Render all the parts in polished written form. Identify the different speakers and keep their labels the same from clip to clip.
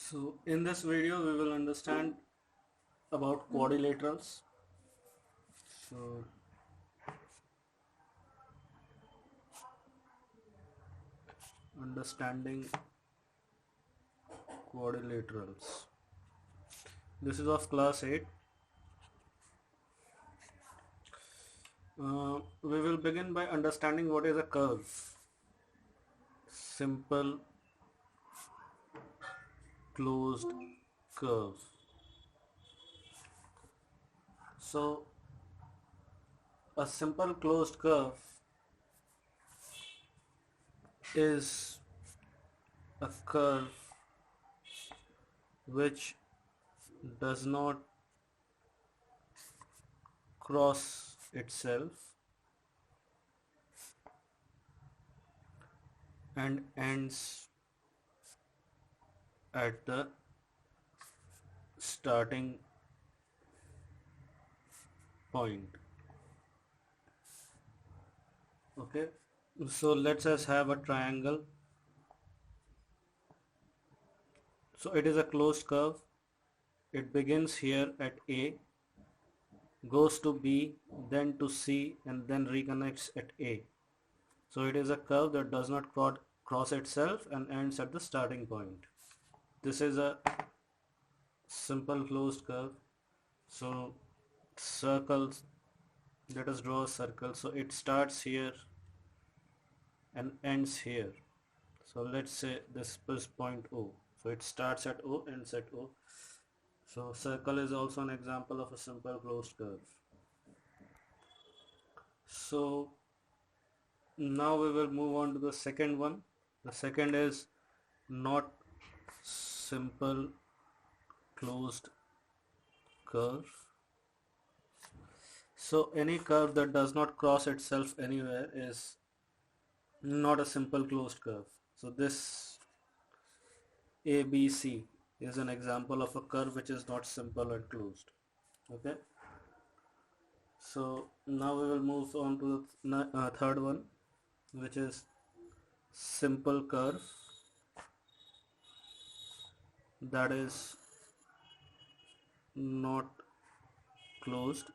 Speaker 1: So in this video we will understand about quadrilaterals. So understanding quadrilaterals. This is of class 8. We will begin by understanding what is a curve. Simple closed curve. So a simple closed curve is a curve which does not cross itself and ends at the starting point. Okay, so let's just have a triangle. So it is a closed curve. It begins here at A, goes to B, then to C, and then reconnects at A. So it is a curve that does not cross itself and ends at the starting point. This is a simple closed curve. So circles, let us draw a circle. So it starts here and ends here. So let's say this is point O. So it starts at O, ends at O. So circle is also an example of a simple closed curve. So now we will move on to the second one. The second is not simple closed curve. So any curve that does not cross itself anywhere is not a simple closed curve. So this ABC is an example of a curve which is not simple and closed. Okay. So now we will move on to the third one, which is simple curve that is not closed.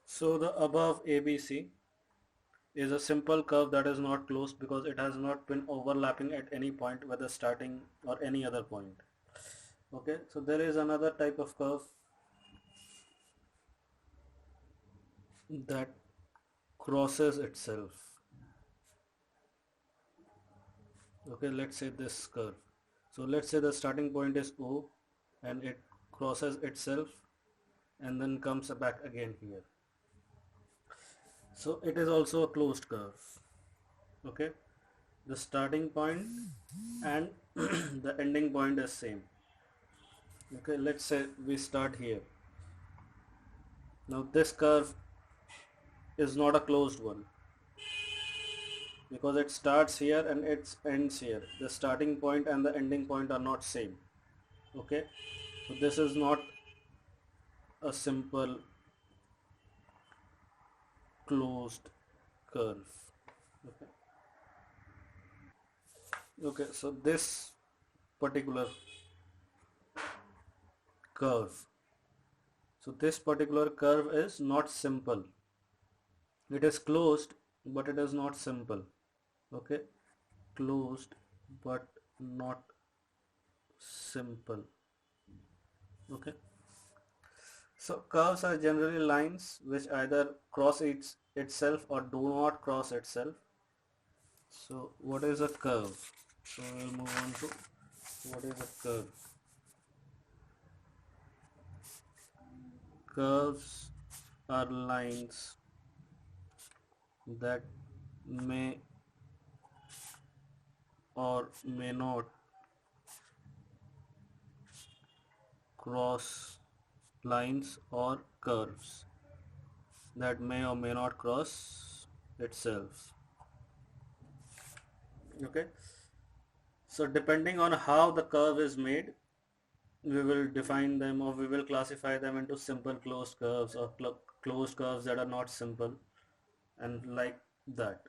Speaker 1: So the above ABC is a simple curve that is not closed because it has not been overlapping at any point, whether starting or any other point. Okay, so there is another type of curve that crosses itself. Okay, let's say this curve. So let's say the starting point is O and it crosses itself and then comes back again here. So it is also a closed curve. Okay, the starting point and the ending point is same. Okay, let's say we start here. Now this curve is not a closed one because it starts here and it ends here. The starting point and the ending point are not same. Okay, so this is not a simple closed curve. Okay, okay, so this particular curve, so this particular curve is not simple. It is closed but it is not simple. Okay, closed but not simple. Okay, so curves are generally lines which either cross itself or do not cross itself. So what is a curve? So we'll move on to what is a curve. Curves are lines that may or may not cross lines or curves that may or may not cross itself. Okay, so depending on how the curve is made, we will define them or we will classify them into simple closed curves or closed curves that are not simple and like that.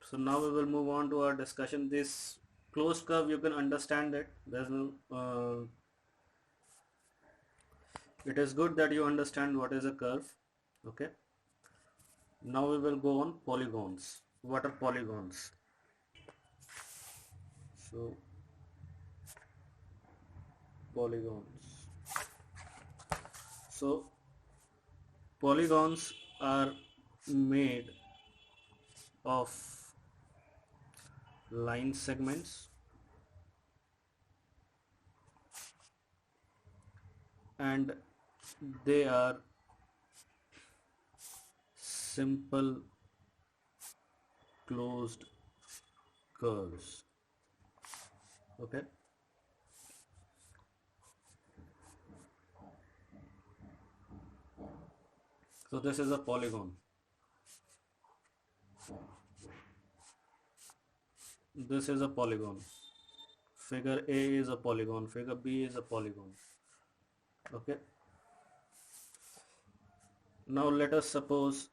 Speaker 1: So now we will move on to our discussion. This closed curve, you can understand it. There's no. It is good that you understand what is a curve. Okay. Now we will go on polygons. What are polygons? So polygons. So polygons are made of line segments and they are simple closed curves. Okay. So this is a polygon. This is a polygon. Figure A is a polygon. Figure B is a polygon. Okay. Now let us suppose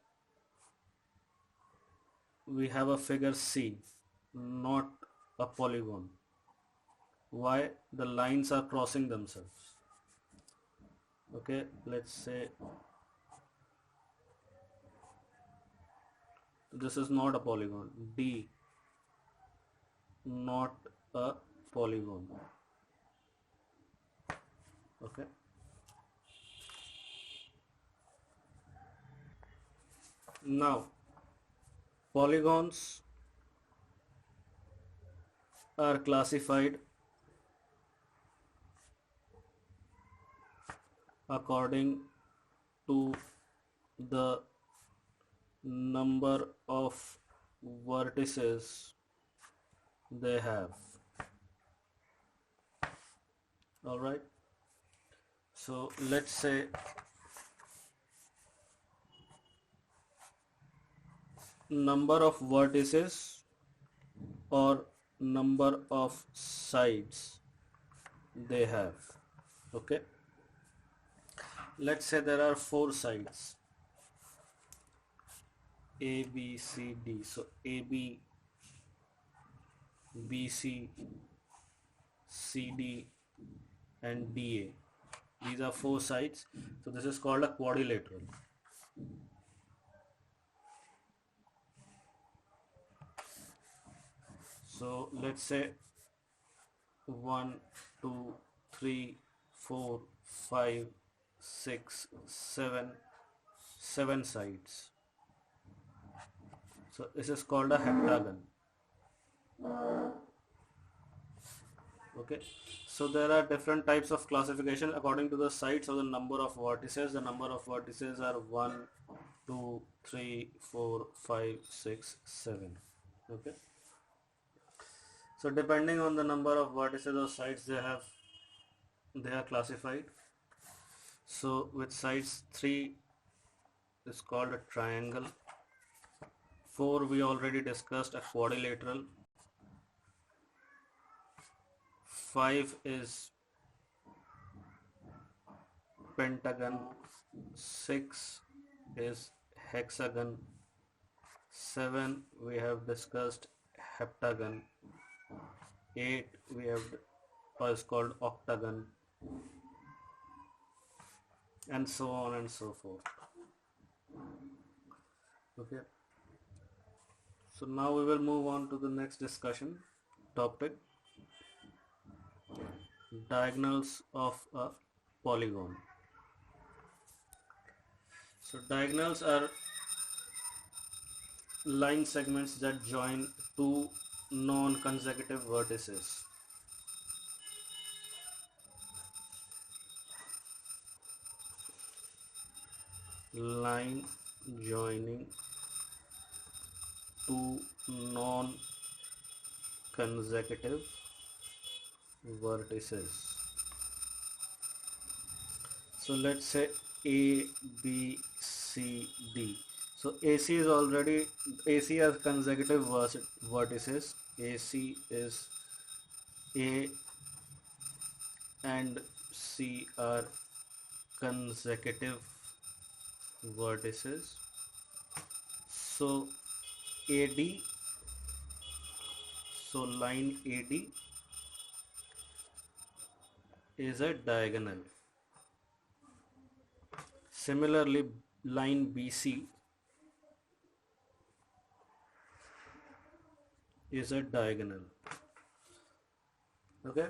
Speaker 1: we have a figure C, not a polygon. Why? The lines are crossing themselves. Okay, let's say this is not a polygon. D, not a polygon. Okay. Now, polygons are classified according to the number of vertices they have. All right. So let's say number of vertices or number of sides they have. Okay. Let's say there are 4 sides, A, B, C, D. So AB, BC, CD and DA. These are 4 sides. So this is called a quadrilateral. So let's say 1, 2, 3, 4, 5, 6, 7, 7 sides. So this is called a heptagon. Okay. So there are different types of classification according to the sides or the number of vertices. The number of vertices are 1, 2, 3, 4, 5, 6, 7. Okay. So depending on the number of vertices or sides they are classified. So with sides 3 is called a triangle. 4 we already discussed, a quadrilateral. 5 is pentagon. 6 is hexagon. 7 we have discussed heptagon. 8 we have is called octagon, and so on and so forth. Okay. So now we will move on to the next discussion topic, diagonals of a polygon. So diagonals are line segments that join two non-consecutive vertices. Line joining two non-consecutive vertices. So let's say A, B, C, D. So AC is already, AC has consecutive vertices. AC is A and C are consecutive vertices. So AD So line AD is a diagonal. Similarly, line BC is a diagonal. Okay.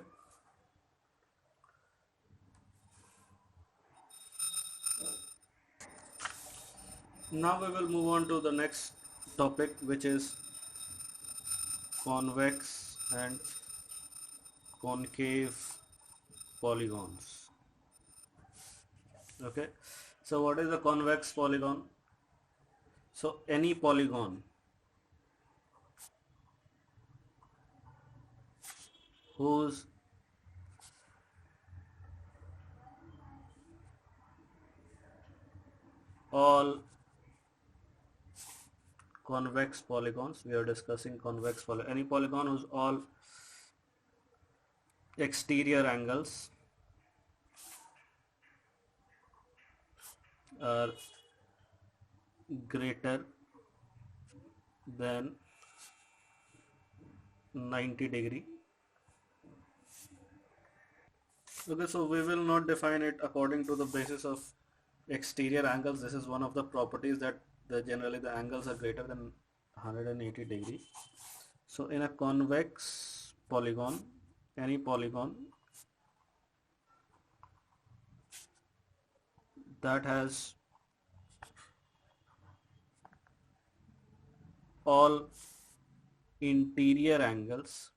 Speaker 1: Now we will move on to the next topic, which is convex and concave polygons. Okay, so what is a convex polygon? So any polygon whose all convex polygons, we are discussing convex polygon, any polygon whose all exterior angles are greater than 90 degree. Okay, so we will not define it according to the basis of exterior angles. This is one of the properties that generally the angles are greater than 180 degree. So in a convex polygon, any polygon that has all interior angles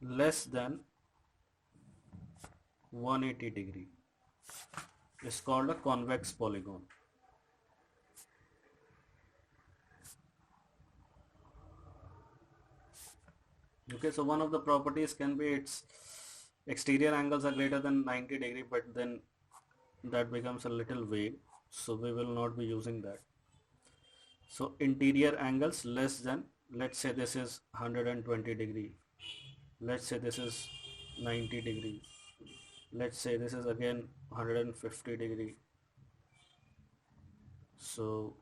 Speaker 1: less than 180 degree is called a convex polygon. Okay, so one of the properties can be its exterior angles are greater than 90 degree, but then that becomes a little vague, so we will not be using that. So interior angles less than, let's say this is 120 degree, let's say this is 90 degree, let's say this is again 150 degree. So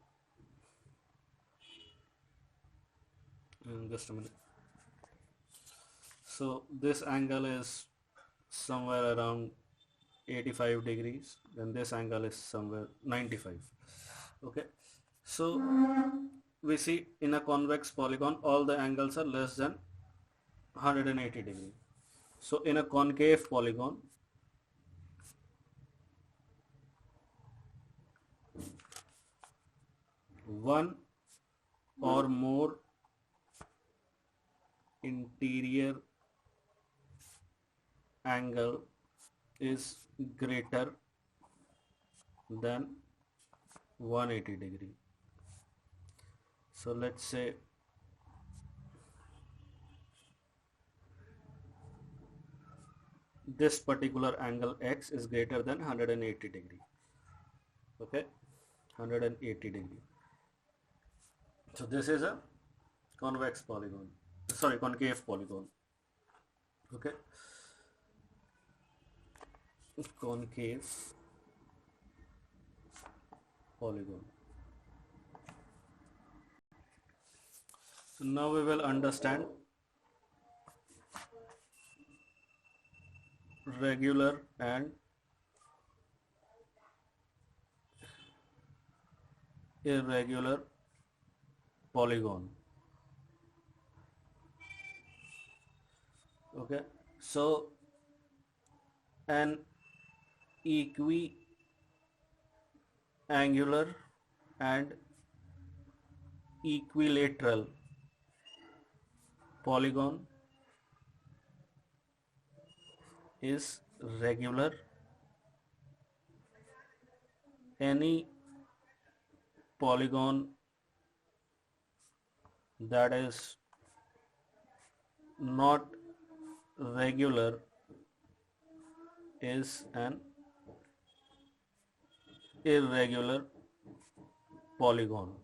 Speaker 1: just a minute. So this angle is somewhere around 85 degrees, then this angle is somewhere 95. Okay, so we see in a convex polygon all the angles are less than 180 degree. So in a concave polygon, one or more interior angle is greater than 180 degree. So let's say this particular angle X is greater than 180 degree. Okay, 180 degree. So this is a convex polygon, sorry, concave polygon. Okay, concave polygon. So now we will understand regular and irregular polygon. Okay, so an equiangular and equilateral polygon is regular. Any polygon that is not regular is an irregular polygon.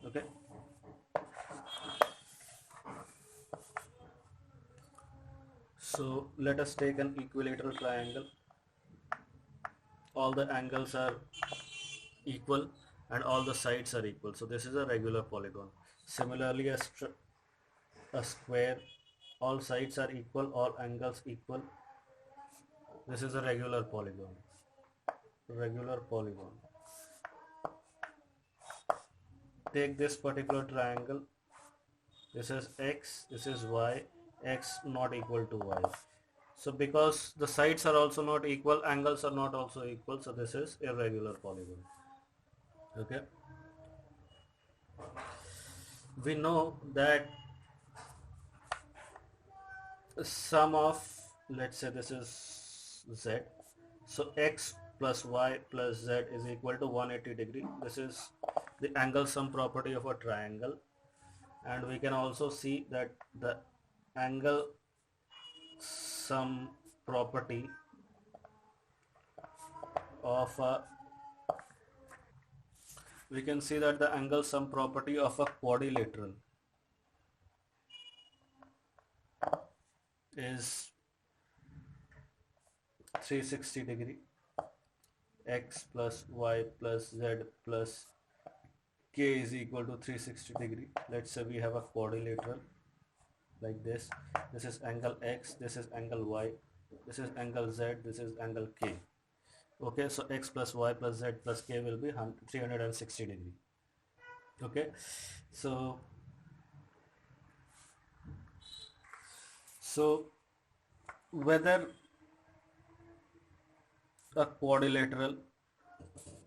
Speaker 1: Okay, so let us take an equilateral triangle. All the angles are equal and all the sides are equal. So this is a regular polygon. Similarly, a square, all sides are equal, all angles equal. This is a regular polygon. Regular polygon. Take this particular triangle. This is x, this is y, x not equal to y. So because the sides are also not equal, angles are not also equal, so this is irregular polygon. Okay. We know that sum of, let's say this is z, so x plus y plus z is equal to 180 degree. This is the angle sum property of a triangle, and we can also see that the angle sum property of a, we can see that the angle sum property of a quadrilateral is 360 degree. X plus y plus z plus k is equal to 360 degree. Let's say we have a quadrilateral like this. This is angle x, this is angle y, this is angle z, this is angle k. Okay, so x plus y plus z plus k will be 360 degree. Okay, so whether a quadrilateral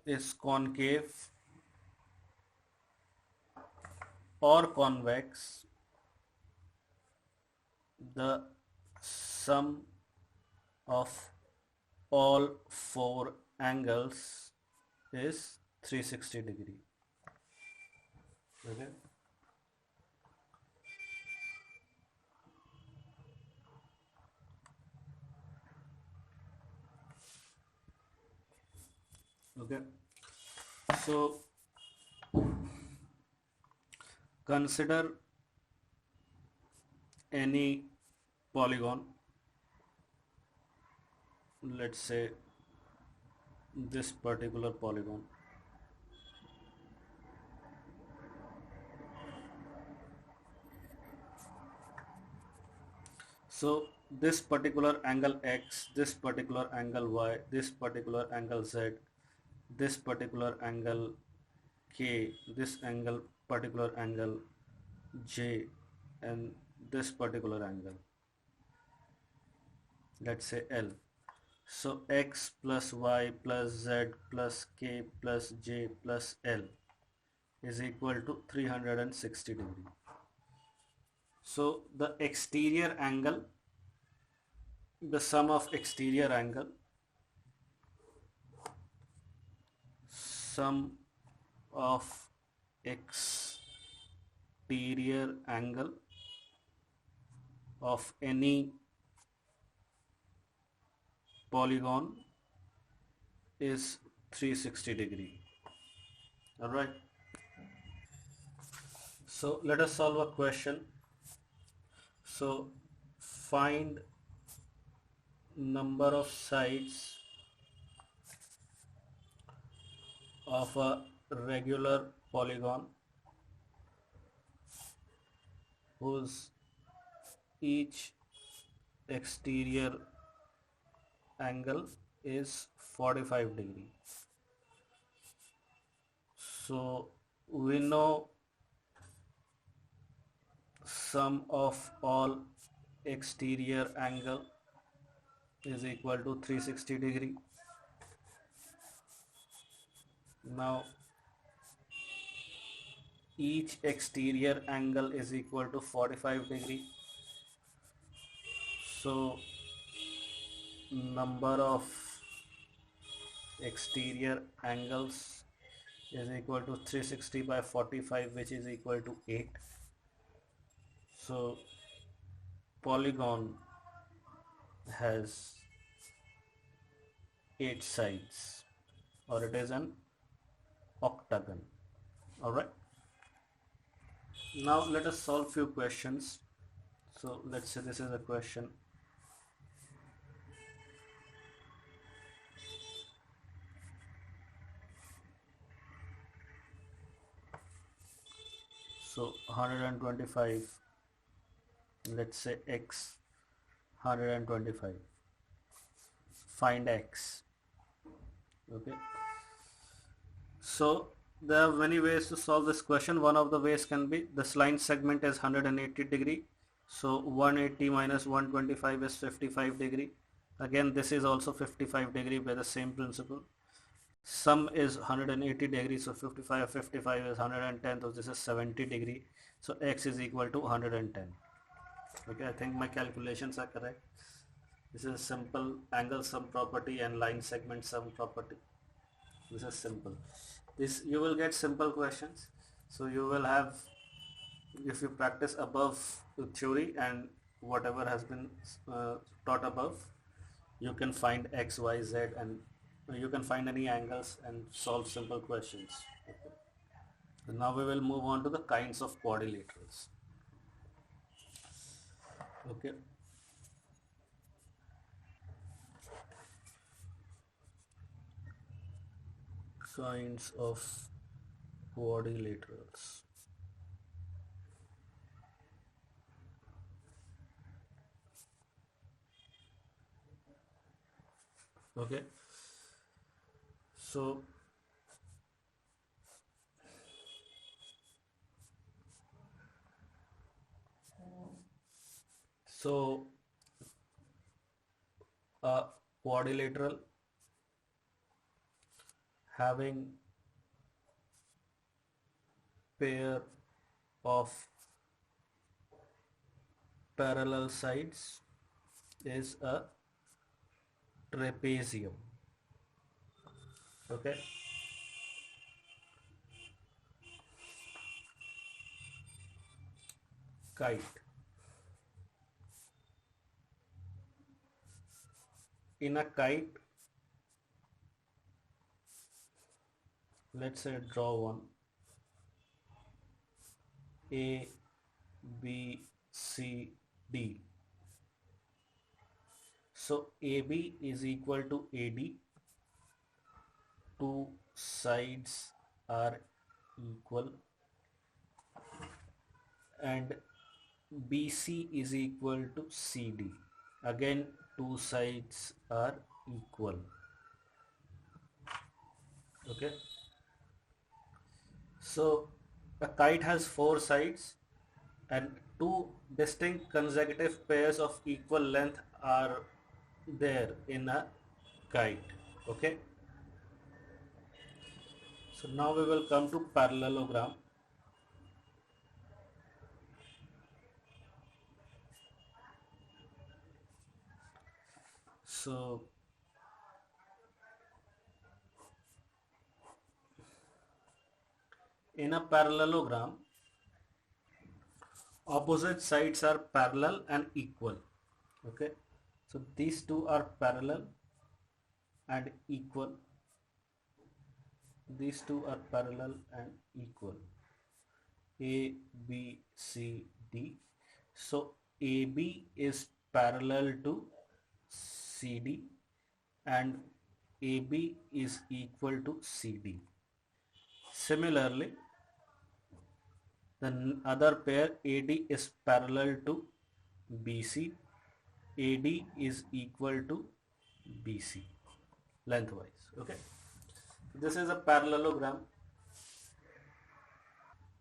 Speaker 1: is concave or convex, the sum of all four angles is 360 degree. Okay. Okay. So consider any polygon, let's say this particular polygon. So this particular angle x, this particular angle y, this particular angle z, this particular angle k, this angle particular angle j, and this particular angle, let's say L. So x plus y plus z plus k plus j plus L is equal to 360 degree. So the exterior angle, the sum of exterior angle, sum of exterior angle of any polygon is 360 degree. All right. So let us solve a question. So find number of sides of a regular polygon whose each exterior angle is 45 degree. So we know sum of all exterior angle is equal to 360 degree. Now each exterior angle is equal to 45 degree. So number of exterior angles is equal to 360 by 45, which is equal to 8. So polygon has 8 sides, or it is an octagon. Alright, now let us solve few questions. So let's say this is a question. So 125, let's say x 125. Find x. Okay. So there are many ways to solve this question. One of the ways can be this line segment is 180 degree. So 180 minus 125 is 55 degree. Again, this is also 55 degree by the same principle. Sum is 180 degree, so 55 is 110, so this is 70 degree. So x is equal to 110. Okay, I think my calculations are correct. This is simple angle sum property and line segment sum property. This is simple. This you will get simple questions. So you will have, if you practice above the theory and whatever has been taught above, you can find x, y, z, and you can find any angles and solve simple questions. Okay. So now we will move on to the kinds of quadrilaterals. Okay. Kinds of quadrilaterals. Okay. So a quadrilateral having pair of parallel sides is a trapezium. Okay. Kite. In a kite, let's say draw one. A, B, C, D. So AB is equal to AD. Two sides are equal, and BC is equal to CD. Again, two sides are equal. Okay. So a kite has four sides and two distinct consecutive pairs of equal length are there in a kite. Okay. So now we will come to parallelogram. So in a parallelogram, opposite sides are parallel and equal. Okay. So these two are parallel and equal. These two are parallel and equal. A, B, C, D. So AB is parallel to CD and AB is equal to CD. Similarly, the other pair AD is parallel to BC. AD is equal to BC lengthwise. Okay. This is a parallelogram.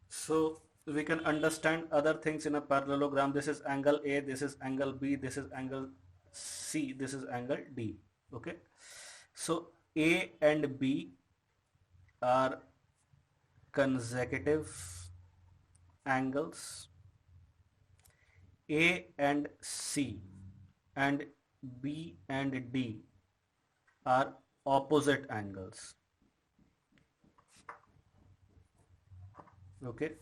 Speaker 1: So we can understand other things in a parallelogram. This is angle A, this is angle B, this is angle C, this is angle D. Okay. So A and B are consecutive angles. A and C and B and D are opposite angles. Okay.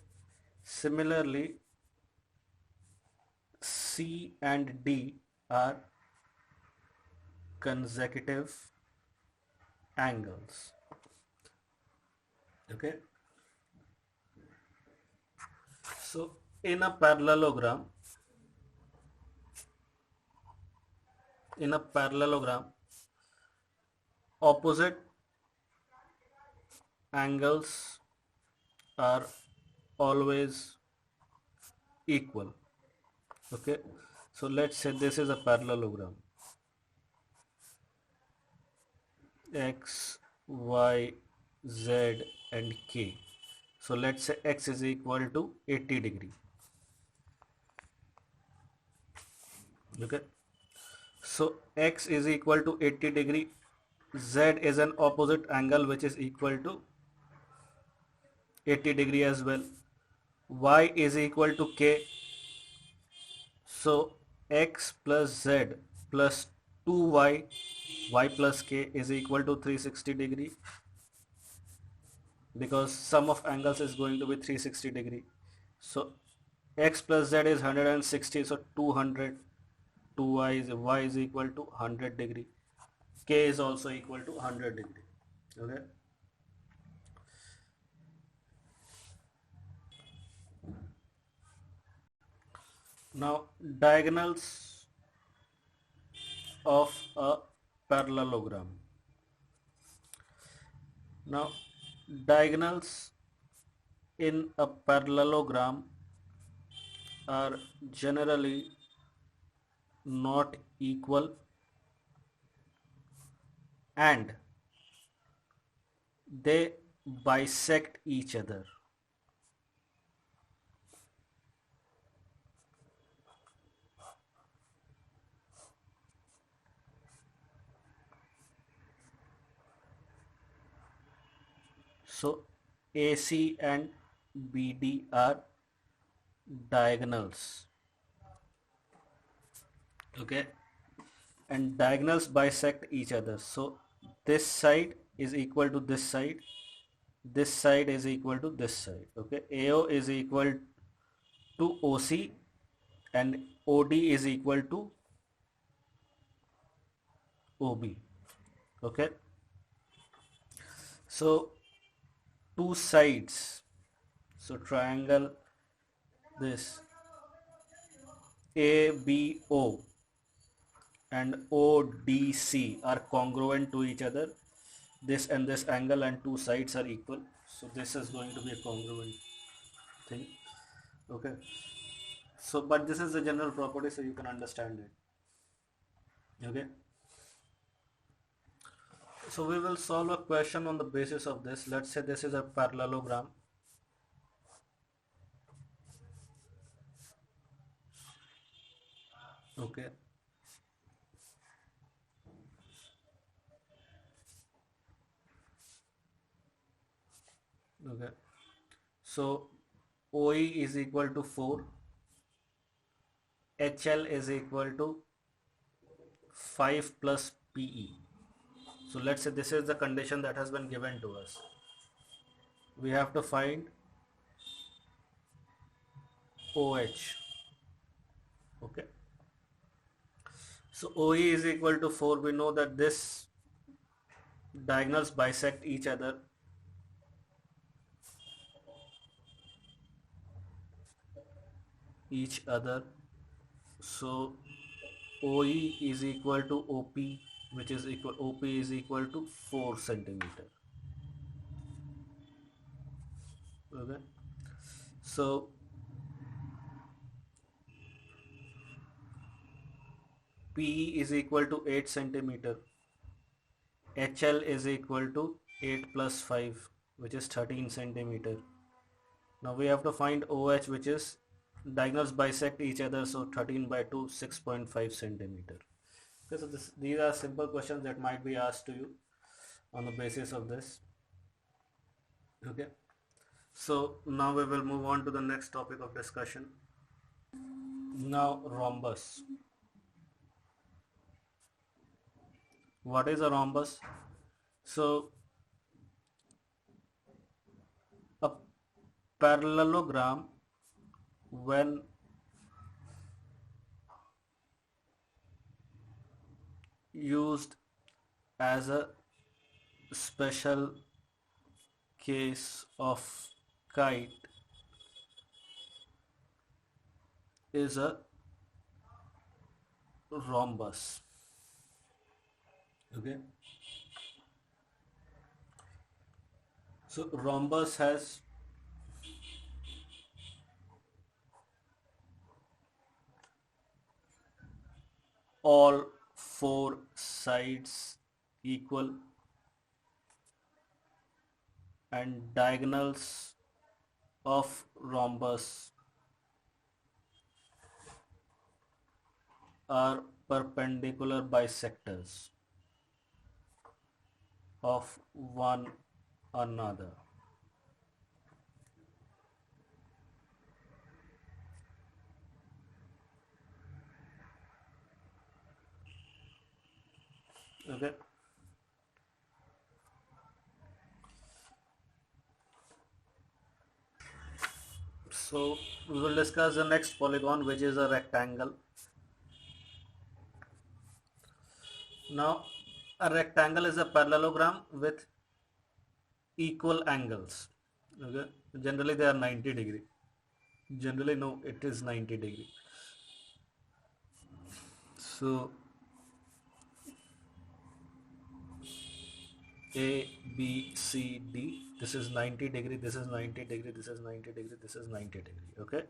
Speaker 1: Similarly, C and D are consecutive angles. Okay. So in a parallelogram, opposite angles are always equal. Okay, so let's say this is a parallelogram, x, y, z and k. So let's say x is equal to 80 degree. Okay, so x is equal to 80 degree, z is an opposite angle which is equal to 80 degree as well, y is equal to k, so x plus z plus 2y, y plus k is equal to 360 degree, because sum of angles is going to be 360 degree. So x plus z is 160, so 200, 2y is equal to 100 degree, k is also equal to 100 degree. Okay, now diagonals of a parallelogram. Now diagonals in a parallelogram are generally not equal and they bisect each other. So AC and BD are diagonals. Okay, and diagonals bisect each other. So this side is equal to this side is equal to this side. Okay, AO is equal to OC and OD is equal to OB. Okay, so two sides, so triangle this ABO and ODC are congruent to each other. This and this angle and two sides are equal, so this is going to be a congruent thing. Okay, so but this is a general property, so you can understand it. Okay, so we will solve a question on the basis of this. Let's say this is a parallelogram. Okay, okay, so OE is equal to 4, HL is equal to 5 plus PE. So let's say this is the condition that has been given to us. We have to find OH. Okay, so OE is equal to 4. We know that this diagonals bisect each other. So OE is equal to OP, which is equal, OP is equal to 4 centimeter. Okay, so PE is equal to 8 centimeter, HL is equal to 8 plus 5, which is 13 centimeter. Now we have to find OH, which is diagonals bisect each other, so 13 by 2, 6.5 centimeter. Okay, so these are simple questions that might be asked to you on the basis of this. Okay, so now we will move on to the next topic of discussion. Now rhombus. What is a rhombus? So a parallelogram, when used as a special case of kite, is a rhombus. Okay, so rhombus has all four sides equal and diagonals of rhombus are perpendicular bisectors of one another. Okay. So we will discuss the next polygon, which is a rectangle. Now a rectangle is a parallelogram with equal angles. Okay. Generally they are 90 degree. Generally no, it is 90 degree. So A, B, C, D. This is 90 degree. This is 90 degree. This is 90 degree. This is 90 degree. Okay.